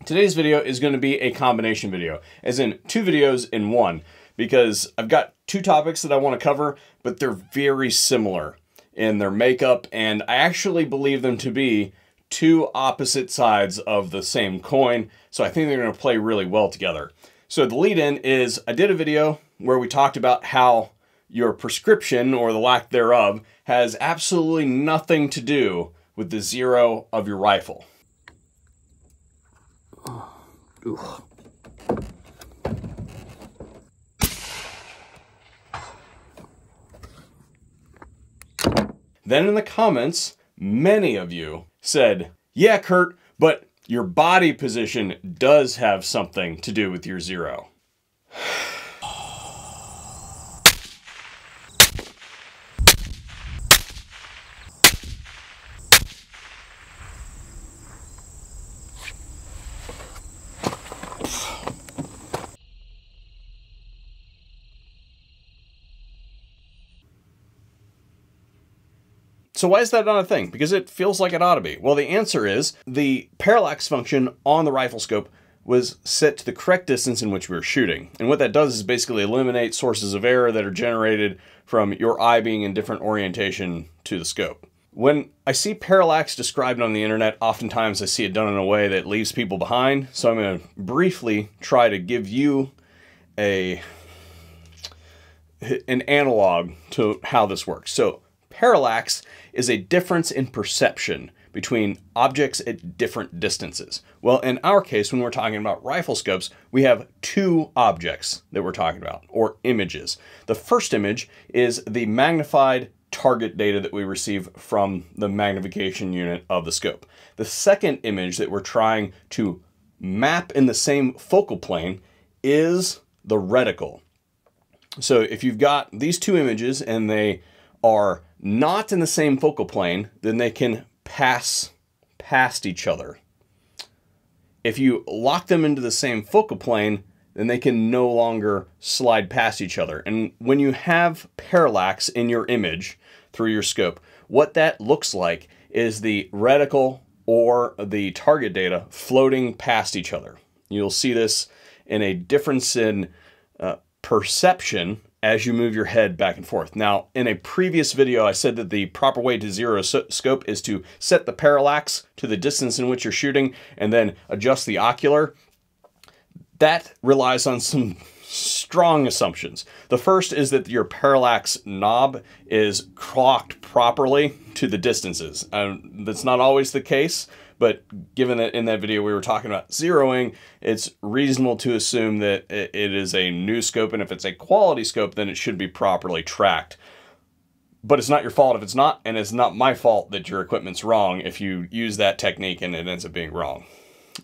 Today's video is going to be a combination video, as in two videos in one, because I've got two topics that I want to cover, but they're very similar in their makeup, and I actually believe them to be two opposite sides of the same coin, so I think they're going to play really well together. So the lead-in is, I did a video where we talked about how your prescription, or the lack thereof, has absolutely nothing to do with the zero of your rifle. Then in the comments, many of you said, yeah, Kurt, but your body position does have something to do with your zero. So why is that not a thing? Because it feels like it ought to be. Well, the answer is the parallax function on the rifle scope was set to the correct distance in which we were shooting. And what that does is basically eliminate sources of error that are generated from your eye being in different orientation to the scope. When I see parallax described on the internet, oftentimes I see it done in a way that leaves people behind. So I'm going to briefly try to give you an analog to how this works. So parallax is a difference in perception between objects at different distances. Well, in our case, when we're talking about rifle scopes, we have two objects that we're talking about, or images. The first image is the magnified target data that we receive from the magnification unit of the scope. The second image that we're trying to map in the same focal plane is the reticle. So if you've got these two images and they are not in the same focal plane, then they can pass past each other. If you lock them into the same focal plane, then they can no longer slide past each other. And when you have parallax in your image through your scope, what that looks like is the reticle or the target data floating past each other. You'll see this in a difference in perception as you move your head back and forth. Now, in a previous video, I said that the proper way to zero scope is to set the parallax to the distance in which you're shooting and then adjust the ocular. That relies on some strong assumptions. The first is that your parallax knob is clocked properly to the distances. That's not always the case, but given that in that video we were talking about zeroing, it's reasonable to assume that it is a new scope, and if it's a quality scope, then it should be properly tracked. But it's not your fault if it's not, and it's not my fault that your equipment's wrong if you use that technique and it ends up being wrong.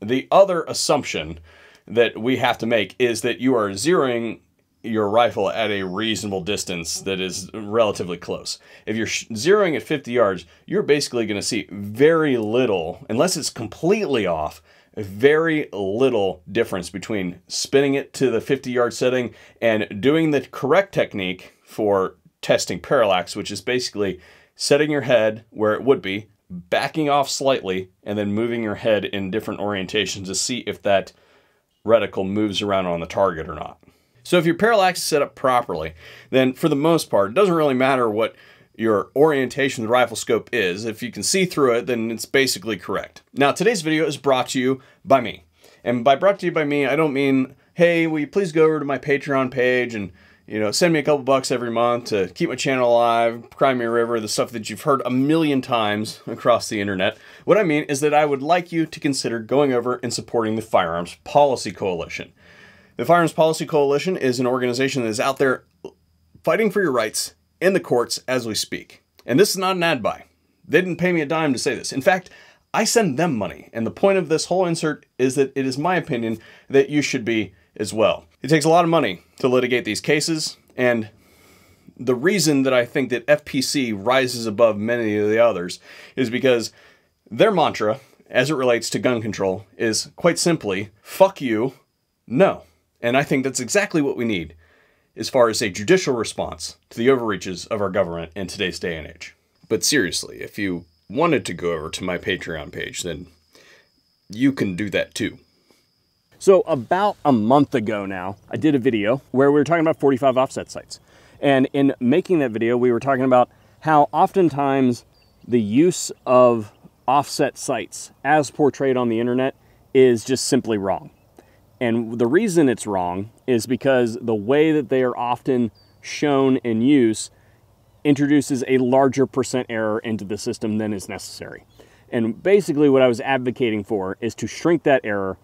The other assumption that we have to make is that you are zeroing your rifle at a reasonable distance that is relatively close. If you're zeroing at 50 yards, you're basically going to see very little, unless it's completely off, very little difference between spinning it to the 50-yard setting and doing the correct technique for testing parallax, which is basically setting your head where it would be, backing off slightly, and then moving your head in different orientations to see if that reticle moves around on the target or not. So if your parallax is set up properly, then for the most part, it doesn't really matter what your orientation of the rifle scope is. If you can see through it, then it's basically correct. Now, today's video is brought to you by me. And by brought to you by me, I don't mean, hey, will you please go over to my Patreon page and, you know, send me a couple bucks every month to keep my channel alive, cry me a river, the stuff that you've heard a million times across the internet. What I mean is that I would like you to consider going over and supporting the Firearms Policy Coalition. The Firearms Policy Coalition is an organization that is out there fighting for your rights in the courts as we speak. And this is not an ad buy. They didn't pay me a dime to say this. In fact, I send them money. And the point of this whole insert is that it is my opinion that you should be as well. It takes a lot of money to litigate these cases. And the reason that I think that FPC rises above many of the others is because their mantra, as it relates to gun control, is quite simply, fuck you, no. And I think that's exactly what we need as far as a judicial response to the overreaches of our government in today's day and age. But seriously, if you wanted to go over to my Patreon page, then you can do that too. So about a month ago now, I did a video where we were talking about 45 offset sights. And in making that video, we were talking about how oftentimes the use of offset sights as portrayed on the internet is just simply wrong. And the reason it's wrong is because the way that they are often shown in use introduces a larger percent error into the system than is necessary. And basically what I was advocating for is to shrink that error.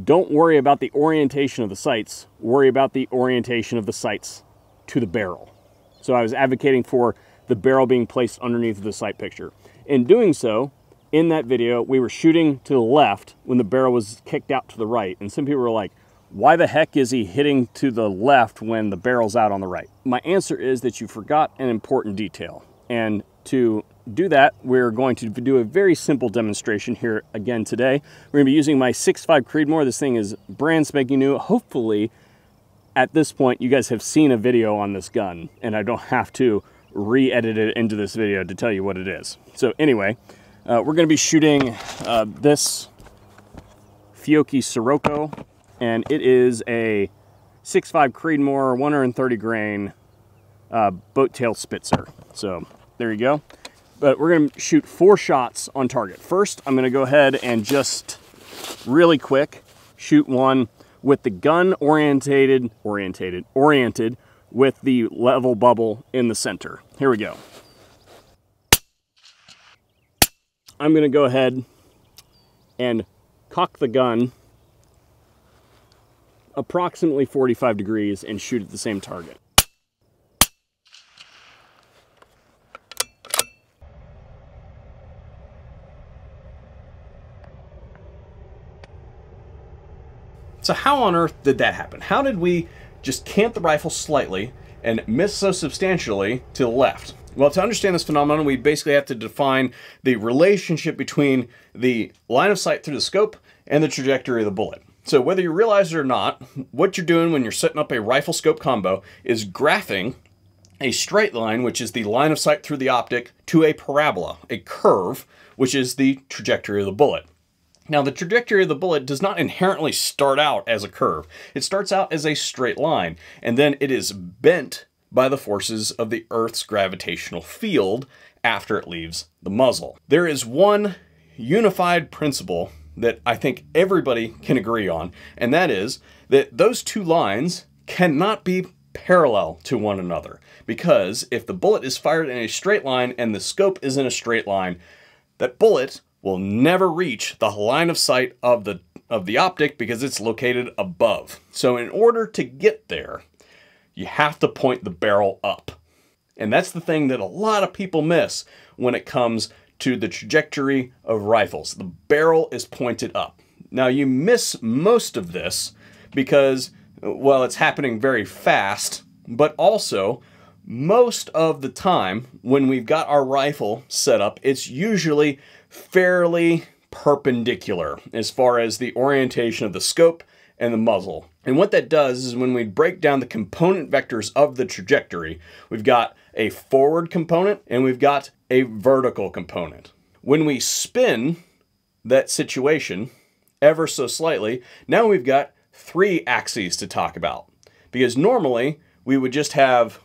Don't worry about the orientation of the sights, worry about the orientation of the sights to the barrel. So I was advocating for the barrel being placed underneath the sight picture. In doing so, in that video, we were shooting to the left when the barrel was kicked out to the right. And some people were like, why the heck is he hitting to the left when the barrel's out on the right? My answer is that you forgot an important detail. And to do that, we're going to do a very simple demonstration here again today. We're going to be using my 6.5 Creedmoor. This thing is brand spanking new. Hopefully, at this point, you guys have seen a video on this gun, and I don't have to re-edit it into this video to tell you what it is. So anyway, we're going to be shooting this Fiocchi Sirocco, and it is a 6.5 Creedmoor 130 grain boat tail Spitzer. So there you go. But we're going to shoot 4 shots on target. First, I'm going to go ahead and just really quick shoot one with the gun oriented with the level bubble in the center. Here we go. I'm going to go ahead and cock the gun approximately 45 degrees and shoot at the same target. So how on earth did that happen? How did we just cant the rifle slightly and miss so substantially to the left? Well, to understand this phenomenon, we basically have to define the relationship between the line of sight through the scope and the trajectory of the bullet. So whether you realize it or not, what you're doing when you're setting up a rifle scope combo is graphing a straight line, which is the line of sight through the optic, to a parabola, a curve, which is the trajectory of the bullet. Now, the trajectory of the bullet does not inherently start out as a curve. It starts out as a straight line, and then it is bent by the forces of the Earth's gravitational field after it leaves the muzzle. There is one unified principle that I think everybody can agree on, and that is that those two lines cannot be parallel to one another, because if the bullet is fired in a straight line and the scope is in a straight line, that bullet will never reach the line of sight of the optic because it's located above. So in order to get there, you have to point the barrel up. And that's the thing that a lot of people miss when it comes to the trajectory of rifles. The barrel is pointed up. Now you miss most of this because, well, it's happening very fast, but also most of the time when we've got our rifle set up, it's usually fairly perpendicular as far as the orientation of the scope and the muzzle. And what that does is when we break down the component vectors of the trajectory, we've got a forward component and we've got a vertical component. When we spin that situation ever so slightly, now we've got 3 axes to talk about. Because normally we would just have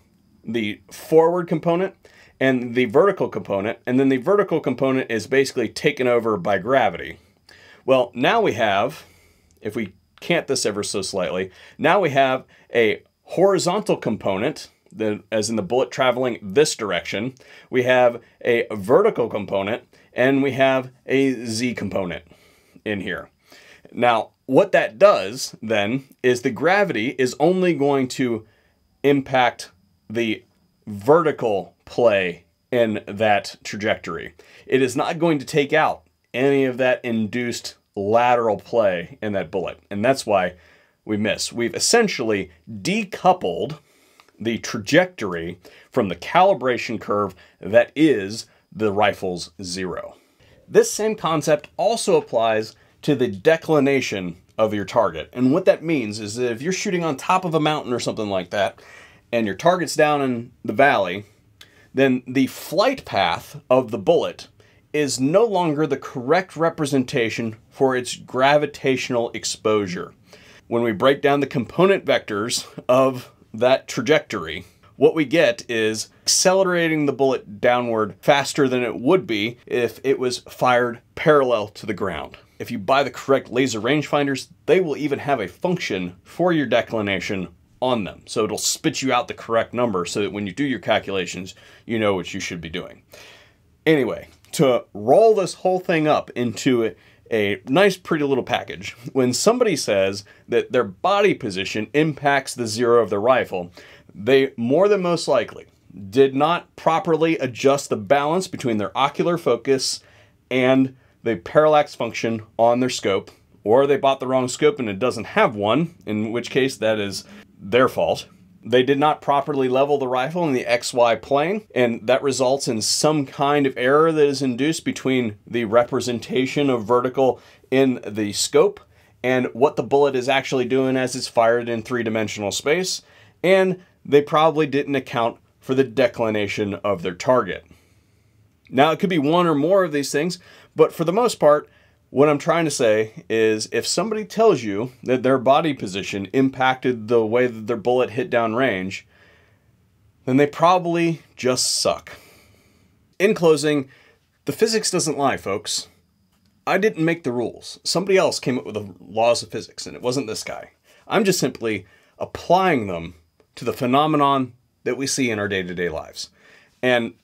the forward component and the vertical component, and then the vertical component is basically taken over by gravity. Well, now we have, if we cant this ever so slightly, now we have a horizontal component, as in the bullet traveling this direction. We have a vertical component, and we have a Z component in here. Now, what that does, then, is the gravity is only going to impact the vertical play in that trajectory. It is not going to take out any of that induced lateral play in that bullet, and that's why we miss. We've essentially decoupled the trajectory from the calibration curve that is the rifle's zero. This same concept also applies to the declination of your target, and what that means is that if you're shooting on top of a mountain or something like that, and your target's down in the valley, then the flight path of the bullet is no longer the correct representation for its gravitational exposure. When we break down the component vectors of that trajectory, what we get is accelerating the bullet downward faster than it would be if it was fired parallel to the ground. If you buy the correct laser rangefinders, they will even have a function for your declination on them. So it'll spit you out the correct number so that when you do your calculations, you know what you should be doing. Anyway, to roll this whole thing up into a nice pretty little package, when somebody says that their body position impacts the zero of the rifle, they more than most likely did not properly adjust the balance between their ocular focus and the parallax function on their scope, or they bought the wrong scope and it doesn't have one, in which case that is their fault. They did not properly level the rifle in the XY plane, and that results in some kind of error that is induced between the representation of vertical in the scope and what the bullet is actually doing as it's fired in three-dimensional space, and they probably didn't account for the declination of their target. Now, it could be one or more of these things, but for the most part, what I'm trying to say is if somebody tells you that their body position impacted the way that their bullet hit downrange, then they probably just suck. In closing, the physics doesn't lie, folks. I didn't make the rules. Somebody else came up with the laws of physics, and it wasn't this guy. I'm just simply applying them to the phenomenon that we see in our day-to-day lives. And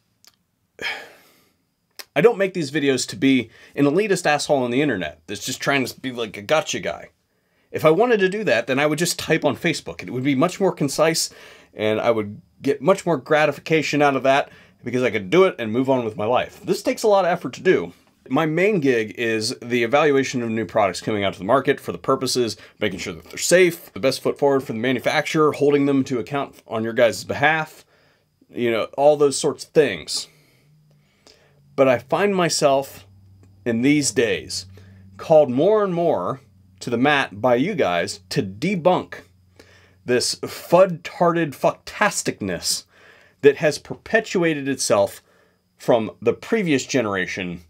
I don't make these videos to be an elitist asshole on the internet that's just trying to be like a gotcha guy. If I wanted to do that, then I would just type on Facebook. It would be much more concise, and I would get much more gratification out of that because I could do it and move on with my life. This takes a lot of effort to do. My main gig is the evaluation of new products coming out to the market for the purposes of making sure that they're safe, the best foot forward for the manufacturer, holding them to account on your guys' behalf, you know, all those sorts of things. But I find myself in these days called more and more to the mat by you guys to debunk this fud-tarded fucktasticness that has perpetuated itself from the previous generation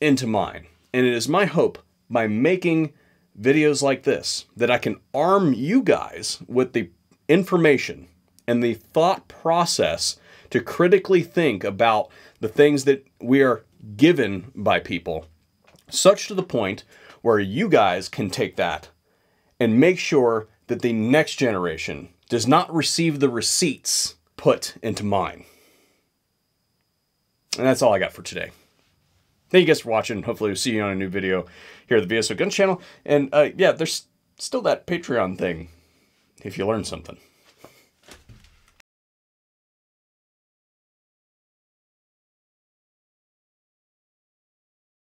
into mine. And it is my hope by making videos like this that I can arm you guys with the information and the thought process to critically think about the things that we are given by people, such to the point where you guys can take that and make sure that the next generation does not receive the receipts put into mine. And that's all I got for today. Thank you guys for watching. Hopefully we'll see you on a new video here at the VSO Gun Channel. And yeah, there's still that Patreon thing if you learn something.